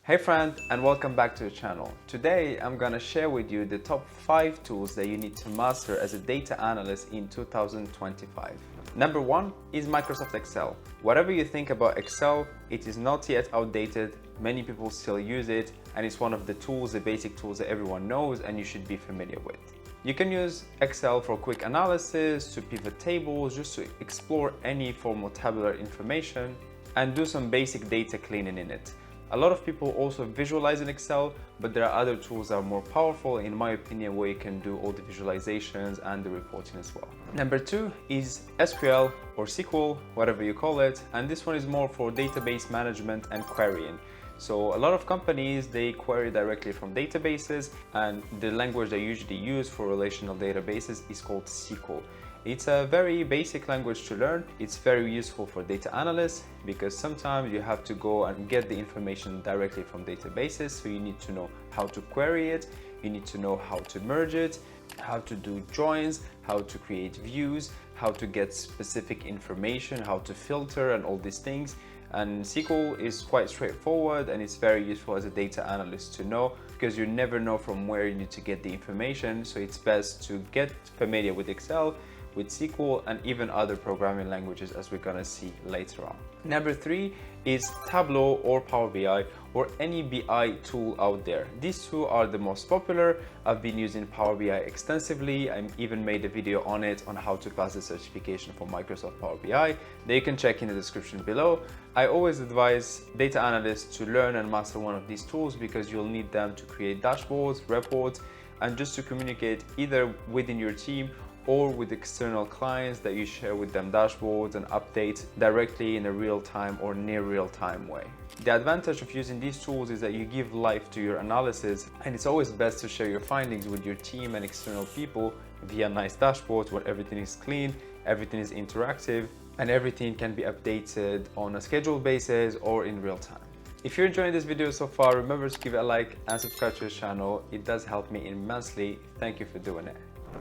Hey friend, and welcome back to the channel. Today I'm gonna share with you the top 5 tools that you need to master as a data analyst in 2025. Number 1 is Microsoft Excel. Whatever you think about Excel, it is not yet outdated. Many people still use it, and it's one of the tools, the basic tools that everyone knows and you should be familiar with. You can use Excel for quick analysis, to pivot tables, just to explore any form of tabular information and do some basic data cleaning in it. A lot of people also visualize in Excel, but there are other tools that are more powerful, in my opinion, where you can do all the visualizations and the reporting as well. Number 2 is SQL or SQL, whatever you call it, and this one is more for database management and querying. So a lot of companies, they query directly from databases, and the language they usually use for relational databases is called SQL. It's a very basic language to learn. It's very useful for data analysts because sometimes you have to go and get the information directly from databases. So you need to know how to query it, you need to know how to merge it, how to do joins, how to create views, how to get specific information, how to filter and all these things. And SQL is quite straightforward and it's very useful as a data analyst to know because you never know from where you need to get the information. So it's best to get familiar with Excel, with SQL, and even other programming languages, as we're gonna see later on. Number 3 is Tableau or Power BI or any BI tool out there. These two are the most popular. I've been using Power BI extensively. I even made a video on it on how to pass the certification for Microsoft Power BI that you can check in the description below. I always advise data analysts to learn and master one of these tools because you'll need them to create dashboards, reports, and just to communicate either within your team or with external clients that you share with them dashboards and updates directly in a real-time or near real-time way. The advantage of using these tools is that you give life to your analysis, and it's always best to share your findings with your team and external people via nice dashboards where everything is clean, everything is interactive, and everything can be updated on a scheduled basis or in real time. If you're enjoying this video so far, remember to give it a like and subscribe to the channel. It does help me immensely. Thank you for doing it.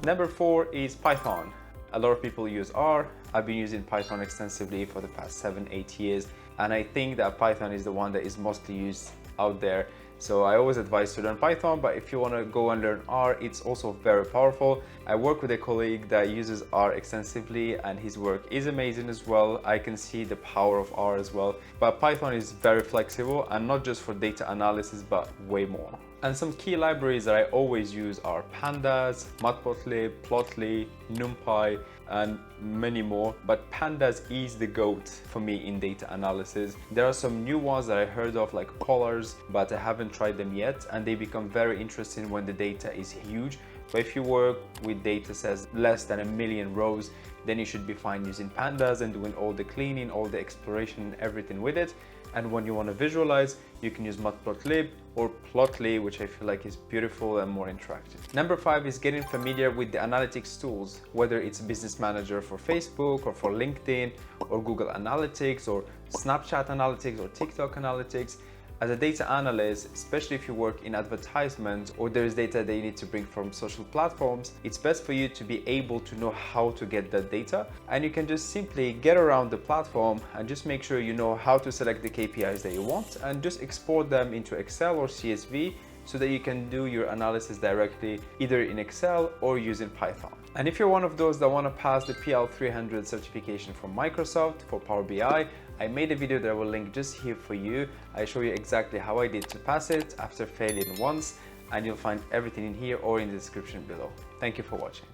Number 4 is Python. A lot of people use R. I've been using Python extensively for the past 7-8 years, and I think that Python is the one that is mostly used out there. So I always advise to learn Python, but if you want to go and learn R, it's also very powerful. I work with a colleague that uses R extensively and his work is amazing as well. I can see the power of R as well. But Python is very flexible and not just for data analysis, but way more. And some key libraries that I always use are Pandas, Matplotlib, Plotly, NumPy, and many more. But Pandas is the GOAT for me in data analysis. There are some new ones that I heard of like Polars, but I haven't tried them yet, and they become very interesting when the data is huge. But if you work with data sets less than 1 million rows, then you should be fine using Pandas and doing all the cleaning, all the exploration and everything with it. And when you want to visualize, you can use Matplotlib or Plotly, which I feel like is beautiful and more interactive. Number 5 is getting familiar with the analytics tools, whether it's Business Manager for Facebook or for LinkedIn or Google Analytics or Snapchat Analytics or TikTok Analytics. As a data analyst, especially if you work in advertisements or there is data that you need to bring from social platforms, it's best for you to be able to know how to get that data. And you can just simply get around the platform and just make sure you know how to select the KPIs that you want and just export them into Excel or CSV so that you can do your analysis directly either in Excel or using Python. And if you're one of those that want to pass the PL300 certification from Microsoft for Power BI, I made a video that I will link just here for you. I show you exactly how I did to pass it after failing once, and you'll find everything in here or in the description below. Thank you for watching.